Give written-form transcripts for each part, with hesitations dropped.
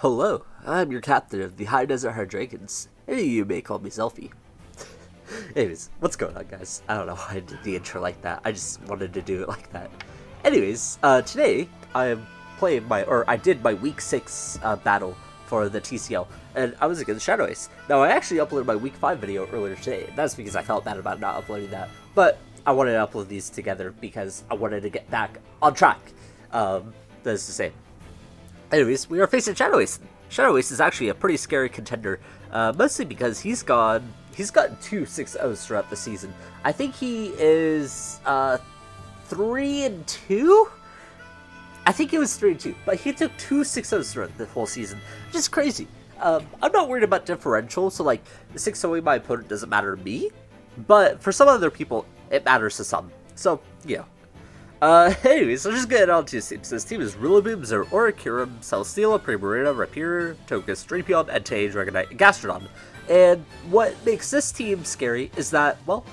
Hello, I'm your captain of the High Desert HYDREIGONS. Any of you may call me Zelfie. Anyways, what's going on, guys? I don't know why I did the intro like that. I just wanted to do it like that. Anyways, today I am playing I did my week 6 battle for the TCL, and I was against Shadow Ace. Now, I actually uploaded my week 5 video earlier today. That's because I felt bad about not uploading that. But I wanted to upload these together because I wanted to get back on track. That is to say. Anyways, we are facing Shadow Ace. Shadow Ace is actually a pretty scary contender, mostly because he's gotten 2 6-0s throughout the season. I think he is 3-2. I think it was 3-2, but he took 2 6-0s throughout the whole season, which is crazy. I'm not worried about differential, so like 6-0ing my opponent doesn't matter to me, but for some other people, it matters to some. So yeah. Anyways, let's just get on to his team. So his team is Rillaboom, Zeraora, Kyurem, Celesteela, Primarina, Rapier, Togekiss, Drapion, Entei, Dragonite, and Gastrodon. And what makes this team scary is that, well,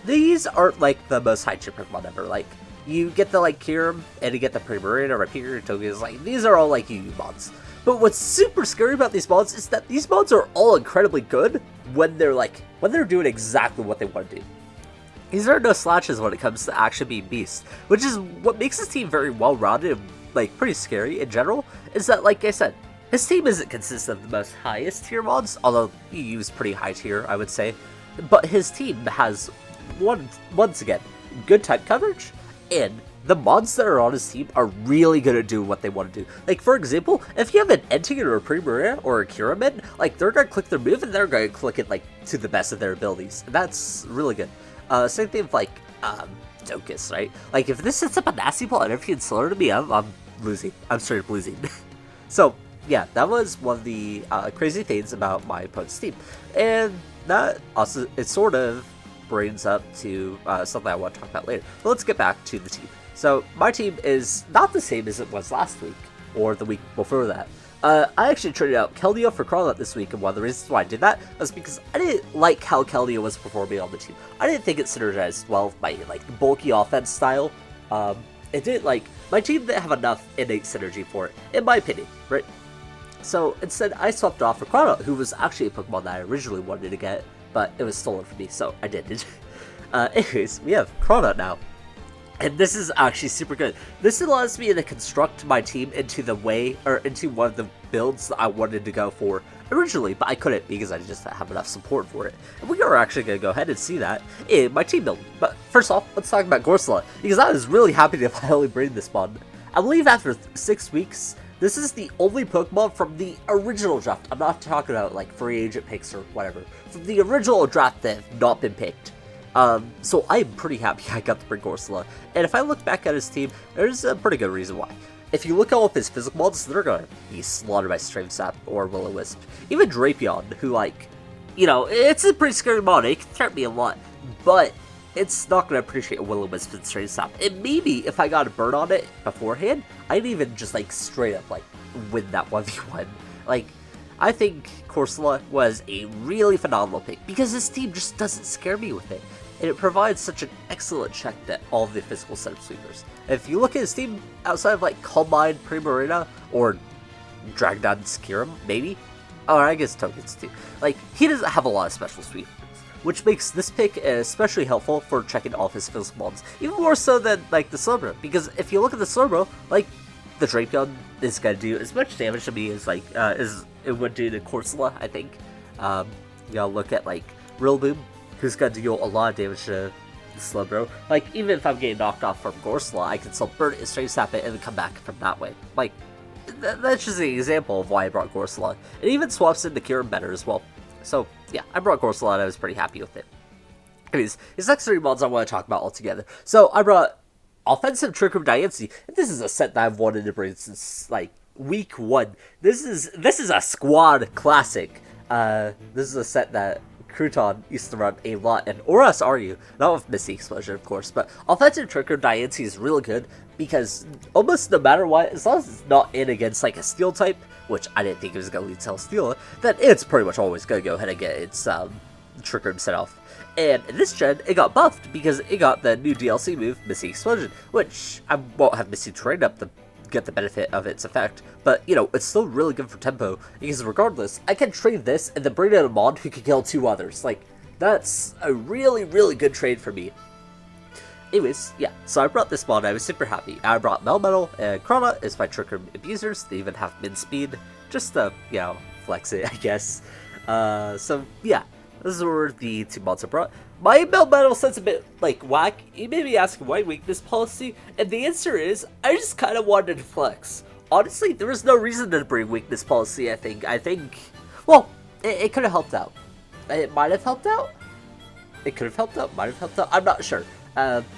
these aren't like the most high tier Pokemon ever. Like, you get the like Kyurem, and you get the Primarina, Rapier, Togekiss, like, these are all like UU mods. But what's super scary about these mods is that these mods are all incredibly good when they're doing exactly what they want to do. These are no slouches when it comes to actually being beasts, which is what makes his team very well-rounded and, like, pretty scary in general, is that, like I said, his team isn't consistent of the most highest tier mods, although he used pretty high tier, I would say, but his team has, once again, good type coverage, and the mods that are on his team are really good at doing what they want to do. Like, for example, if you have an Entei or a Primarina or a Kyurem in, like, they're going to click their move and they're going to click it, like, to the best of their abilities, and that's really good. Same thing with, like, Togekiss, right? Like, if this sets up a nasty ball and everything's slower to me, I'm losing. I'm straight up losing. So, yeah, that was one of the crazy things about my opponent's team. And that also, it sort of brings up to something I want to talk about later. But let's get back to the team. So, my team is not the same as it was last week, or the week before that. I actually traded out Keldeo for Carlot this week, and one of the reasons why I did that was because I didn't like how Keldeo was performing on the team. I didn't think it synergized well with my, like, bulky offense style. It didn't, like, my team didn't have enough innate synergy for it, in my opinion, right? So, instead, I swapped off for Carlot, who was actually a Pokemon that I originally wanted to get, but it was stolen from me, so I didn't. Anyways, we have Carlot now. And this is actually super good. This allows me to construct my team into into one of the builds that I wanted to go for originally, but I couldn't because I just didn't have enough support for it. And we are actually going to go ahead and see that in my team build. But first off, let's talk about Corsola, because I was really happy to finally bring this mod. I believe after 6 weeks, this is the only Pokemon from the original draft. I'm not talking about like free agent picks or whatever. From the original draft that have not been picked. So I'm pretty happy I got to bring Corsola, and if I look back at his team, there's a pretty good reason why. If you look at all of his physical mods, they're gonna be slaughtered by Strain Sap or Will-O-Wisp. Even Drapion, who, like, you know, it's a pretty scary mod, it can threaten me a lot, but it's not gonna appreciate Will-O-Wisp and Strain Sap. And maybe if I got a bird on it beforehand, I'd even just, like, straight up, like, win that 1v1. Like, I think Corsola was a really phenomenal pick, because his team just doesn't scare me with it. And it provides such an excellent check to all of the physical setup sweepers. If you look at his team outside of like Calm Mind, Primarina, or Dragonite, Kyurem, maybe, or I guess Togekiss too, like, he doesn't have a lot of special sweepers, which makes this pick especially helpful for checking all of his physical mobs, even more so than like the Slowbro, because if you look at the Slowbro, like, the Drapion is gonna do as much damage to me as like as it would do to Corsola, I think. You gotta look at like Rillaboom, who's going to deal a lot of damage to the Slowbro. Like, even if I'm getting knocked off from Corsola, I can still burn it, Strain Sap it, and then come back from that way. Like, that's just an example of why I brought Corsola. It even swaps into Kyurem better as well. So, yeah, I brought Corsola and I was pretty happy with it. Anyways, his next 3 mods I want to talk about altogether. So, I brought Offensive Trick Room Diancie, and this is a set that I've wanted to bring since, like, week 1. This is a squad classic. This is a set that Crouton used to run a lot, and Oras Aru, not with Misty Explosion, of course, but Offensive Trick Room Diancie is really good, because almost no matter what, as long as it's not in against, like, a Steel type, which I didn't think it was going to lead to Celesteela, then it's pretty much always going to go ahead and get its Trick Room set off. And in this gen, it got buffed, because it got the new DLC move, Misty Explosion, which I won't have Misty trained up get the benefit of its effect, but, you know, it's still really good for tempo, because regardless, I can trade this and then bring in a mod who can kill 2 others. Like, that's a really, really good trade for me. Anyways, yeah, so I brought this mod, I was super happy. I brought Melmetal and Krana as my Trick Room abusers. They even have min speed, just to, you know, flex it, I guess. So, yeah, those were the 2 mods I brought. My Melmetal sounds a bit, like, whack. You may be asking why weakness policy, and the answer is, I just kind of wanted to flex. Honestly, there was no reason to bring weakness policy, I think, well, it could have helped out. It might have helped out? It could have helped out, might have helped out, I'm not sure.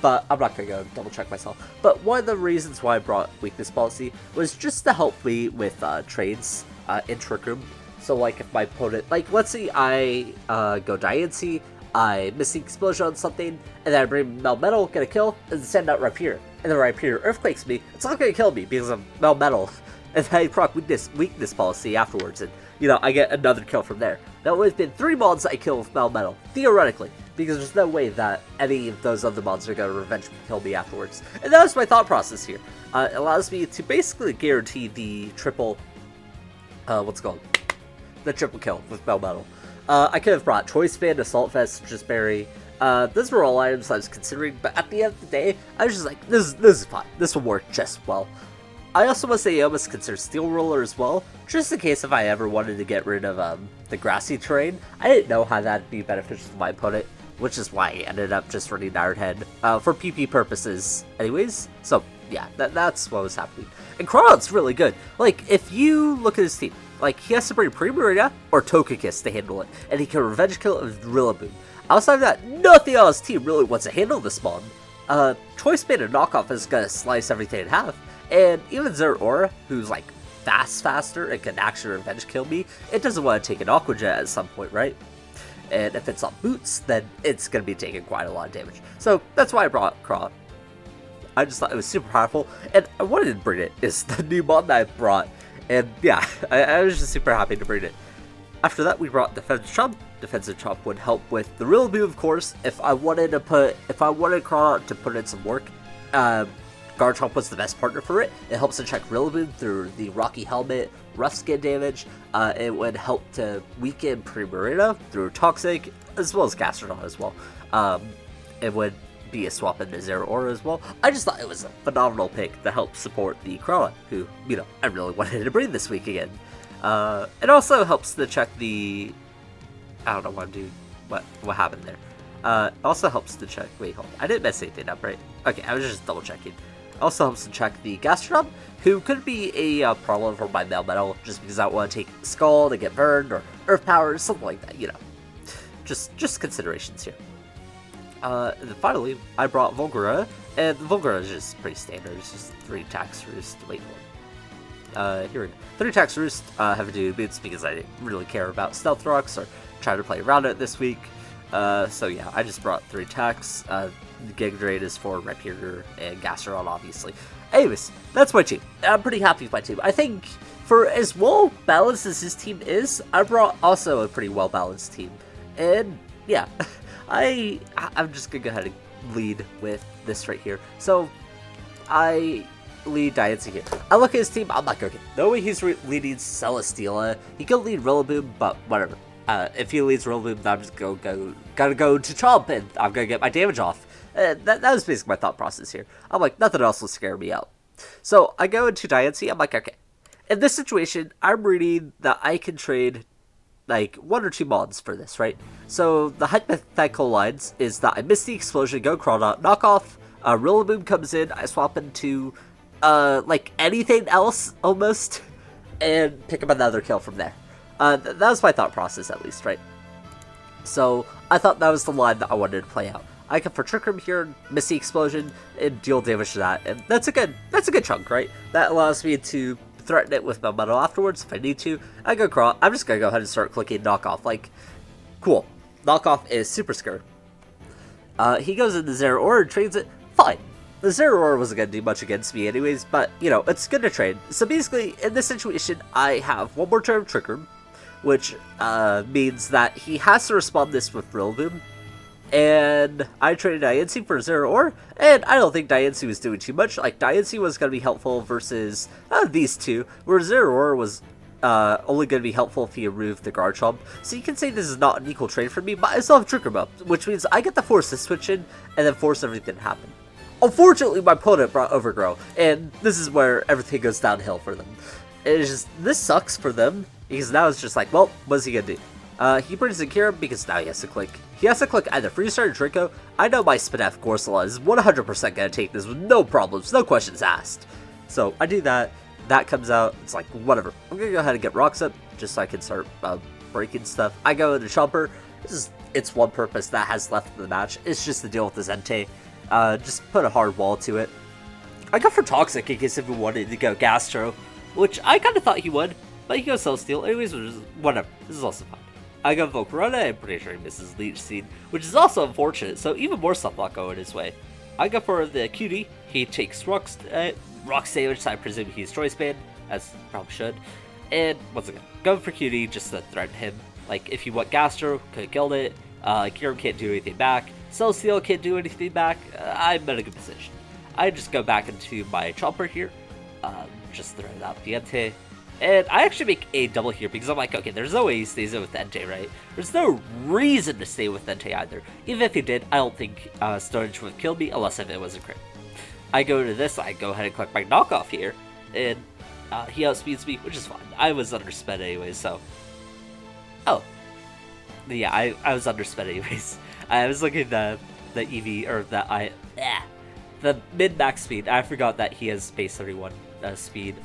But I'm not going to go double check myself. But one of the reasons why I brought weakness policy was just to help me with trades in Trick Room. So like if my opponent, like let's say I go Diancie, I miss the explosion on something, and then I bring Melmetal, get a kill, and send out Rapier. And then Rapier Earthquakes me, it's not going to kill me because of Melmetal. And then I proc weakness policy afterwards, and you know, I get another kill from there. That would have been 3 mods I kill with Melmetal, theoretically. Because there's no way that any of those other mods are going to revenge kill me afterwards. And that was my thought process here. It allows me to basically guarantee the triple, what's it called? The triple kill with Melmetal. I could have brought Choice Band, Assault Vest, just Berry. Those were all items I was considering, but at the end of the day, I was just like, this is fine. This will work just well. I also must say I almost consider Steel Roller as well, just in case if I ever wanted to get rid of the grassy terrain. I didn't know how that'd be beneficial to my opponent, which is why I ended up just running Iron Head for PP purposes anyways. So yeah, that's what was happening. And Kronon's really good. Like, if you look at his team, like, he has to bring Primarina or Togekiss to handle it, and he can revenge kill it with Rillaboom. Outside of that, nothing on his team really wants to handle this mod. Choice Band and Knockoff is gonna slice everything in half. And even Zeraora, who's like faster and can actually revenge kill me, it doesn't want to take an Aqua Jet at some point, right? And if it's on boots, then it's going to be taking quite a lot of damage. So that's why I brought Kron. I just thought it was super powerful, and I wanted to bring it. It's the new mod that I brought, and yeah, I was just super happy to bring it. After that, we brought Defensive Chomp. Defensive Chomp would help with the Rillaboom, of course. If I wanted Kron to put in some work, Garchomp was the best partner for it. It helps to check Rillaboom through the Rocky Helmet, rough skin damage. It would help to weaken Primarina through Toxic, as well as Gastrodon as well. It would be a swap into Zeraora as well. I just thought it was a phenomenal pick to help support the Krana, who, you know, I really wanted to bring this week again. It also helps to check the... I don't know what happened there. It also helps to check... Wait, hold on. I didn't mess anything up, right? Okay, I was just double checking. Also helps to check the Gastrodon, who could be a problem for my Melmetal, just because I don't want to take Skull to get burned, or Earth Power, or something like that, you know. Just considerations here. And then finally, I brought Volgara, and Volgara is just pretty standard. It's just 3 attacks roost. Wait, here we go. 3 attacks roost, have to do boots because I didn't really care about Stealth Rocks, or try to play around it this week. So yeah, I just brought 3 attacks. Giga Drain is for Rapier and Gastrodon, obviously. Anyways, that's my team. I'm pretty happy with my team. I think for as well balanced as his team is, I brought also a pretty well balanced team. And yeah, I'm just gonna go ahead and lead with this right here. So I lead Diancie here. I look at his team, I'm like, okay, no way he's leading Celesteela. He could lead Rillaboom, but whatever. If he leads Rillaboom, I'm just gotta go to Chomp, and I'm gonna get my damage off. That was basically my thought process here. I'm like, nothing else will scare me out. So I go into Diancie, I'm like, okay. In this situation, I'm reading that I can trade like 1 or 2 mods for this, right? So the hypothetical lines is that I miss the explosion, go Krana, knock off, Rillaboom comes in, I swap into like anything else almost, and pick up another kill from there. That was my thought process, at least, right? So I thought that was the line that I wanted to play out. I can for Trick Room here, miss the explosion, and deal damage to that, and that's a good chunk, right? That allows me to threaten it with Melmetal afterwards if I need to. I go Kron. I'm just gonna go ahead and start clicking Knockoff. Like, cool. Knockoff is super scared. He goes into Zeraora and trades it. Fine. The Zeraora wasn't gonna do much against me anyways, but you know, it's good to trade. So basically, in this situation, I have 1 more turn of Trick Room, which means that he has to respond this with Rillaboom. and I traded Diancie for Zero Ore, and I don't think Diancie was doing too much. Like, Diancie was going to be helpful versus these two, where Zero Ore was only going to be helpful if he removed the Garchomp. So you can say this is not an equal trade for me, but I still have Trigger Bump, which means I get to force this switch in, and then force everything to happen. Unfortunately, my opponent brought Overgrow, and this is where everything goes downhill for them. It's just, this sucks for them, because now it's just like, well, what's he going to do? He brings in Kira because now he has to click. He has to click either Freestar or Draco. I know my Spinef Gorsala is 100% going to take this with no problems, no questions asked. So I do that. That comes out. It's like, whatever. I'm going to go ahead and get Rocks up just so I can start breaking stuff. I go into Chomper. This is its one purpose that has left in the match. It's just to deal with the Zentei. Just put a hard wall to it. I go for Toxic in case if he wanted to go Gastro, which I kind of thought he would, but he goes Celestial. Anyways, whatever. This is also fine. I go Volcarona, I'm pretty sure he misses Leech Seed, which is also unfortunate, so even more stuff not going his way. I go for the QD, he takes Rock Savage, so I presume he's Choice Band, as probably should. And once again, going for QD just to threaten him. Like, if you want Gastro, could have killed it, Kirim can't do anything back, Celestial can't do anything back, I'm in a good position. I just go back into my Chomper here, just throw out the Entei. And I actually make a double here because I'm like, okay, there's no way he stays in with Entei, right? There's no reason to stay with Entei either. Even if he did, I don't think Stonehenge would kill me unless if it was a crit. I go to this, I go ahead and click my knockoff here, and he outspeeds me, which is fine. I was undersped anyways, so... Oh. Yeah, I was undersped anyways. I was looking at the EV, or the mid-max speed. I forgot that he has base 31 speed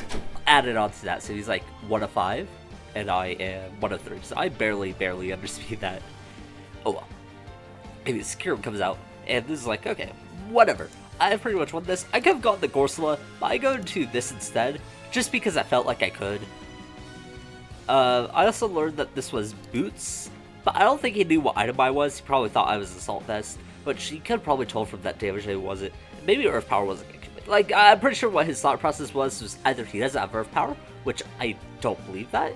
added onto that, so he's like 1 of 5 and I am 1 of 3, so I barely underspeed that. Oh well. Maybe Kirim comes out and this is like, okay, whatever, I pretty much won this. I could have gotten the Gorsala, but I go into this instead just because I felt like I could. I also learned that this was Boots, but I don't think he knew what item I was. He probably thought I was Assault Vest, but she could have probably told from that damage that it wasn't. Maybe Earth Power wasn't going to commit. Like, I'm pretty sure what his thought process was either he doesn't have Earth Power, which I don't believe that,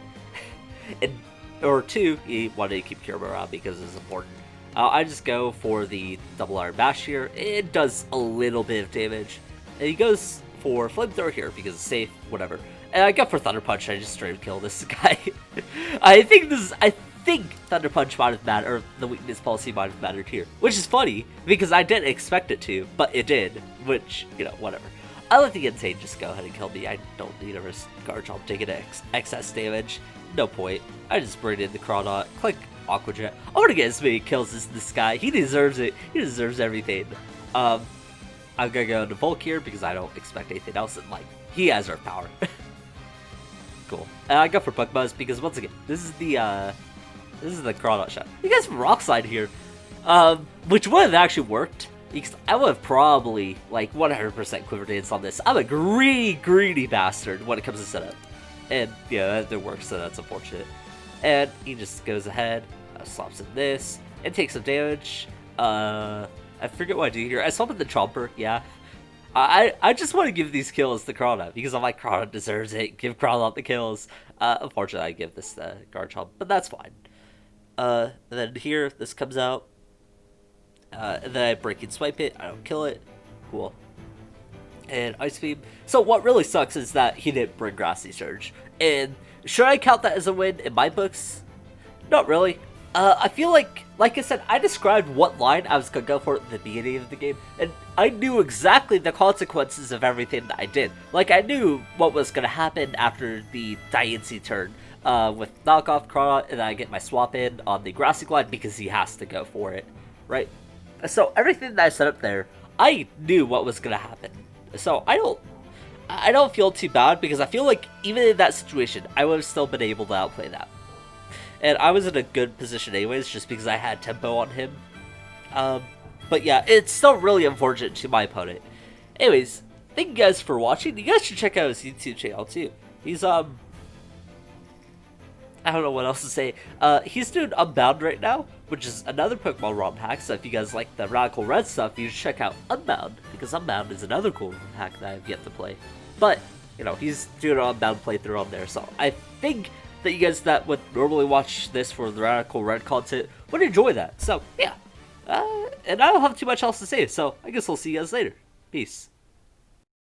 or 2, he wanted to keep Kirim around because it's important. I just go for the double Iron Bash here. It does a little bit of damage. And he goes for Flamethrower here because it's safe, whatever. And I go for Thunder Punch. I just straight up kill this guy. I think Thunder Punch might have mattered, or the weakness policy might have mattered here. Which is funny, because I didn't expect it to, but it did. Which, you know, whatever. I let the Insane just go ahead and kill me. I don't need a risk Garchomp taking excess damage. No point. I just bring in the Crawdot, click Aqua Jet. I want to get as many kills as this guy. He deserves it. He deserves everything. I'm gonna go into Volk here because I don't expect anything else, and like, he has Earth Power. Cool. And I go for Bug Buzz because once again, this is the Crawdot shot. You guys from Rock Slide here, which would have actually worked because I would have probably like 100% Quiver Dance on this. I'm a greedy bastard when it comes to setup, and yeah, that works, so that's unfortunate. And he just goes ahead, slaps in this, and takes some damage. I forget what I do here. I swap in the Chomper, yeah. I just want to give these kills to Crawdot because I'm like, Crawdot deserves it. Give Crawdot the kills. Unfortunately, I give this the Garchomp, but that's fine. And then here, this comes out. And then I break and swipe it. I don't kill it. Cool. And Ice Beam. So what really sucks is that he didn't bring Grassy Surge. And should I count that as a win in my books? Not really. I feel like I said, I described what line I was going to go for at the beginning of the game, and I knew exactly the consequences of everything that I did. Like, I knew what was going to happen after the Diancie turn, with knockoff Crawdot, and then I get my swap in on the Grassy Glide because he has to go for it, right? So everything that I set up there, I knew what was going to happen. So I don't feel too bad because I feel like even in that situation, I would have still been able to outplay that. And I was in a good position anyways, just because I had tempo on him. But yeah, it's still really unfortunate to my opponent. Anyways, thank you guys for watching. You guys should check out his YouTube channel too. He's, I don't know what else to say. He's doing Unbound right now, which is another Pokemon ROM hack. So if you guys like the Radical Red stuff, you should check out Unbound, because Unbound is another cool hack that I've yet to play. But, you know, he's doing an Unbound playthrough on there, so I think that you guys that would normally watch this for the Radical Red content would enjoy that. So, yeah. and I don't have too much else to say, so I guess we'll see you guys later. Peace.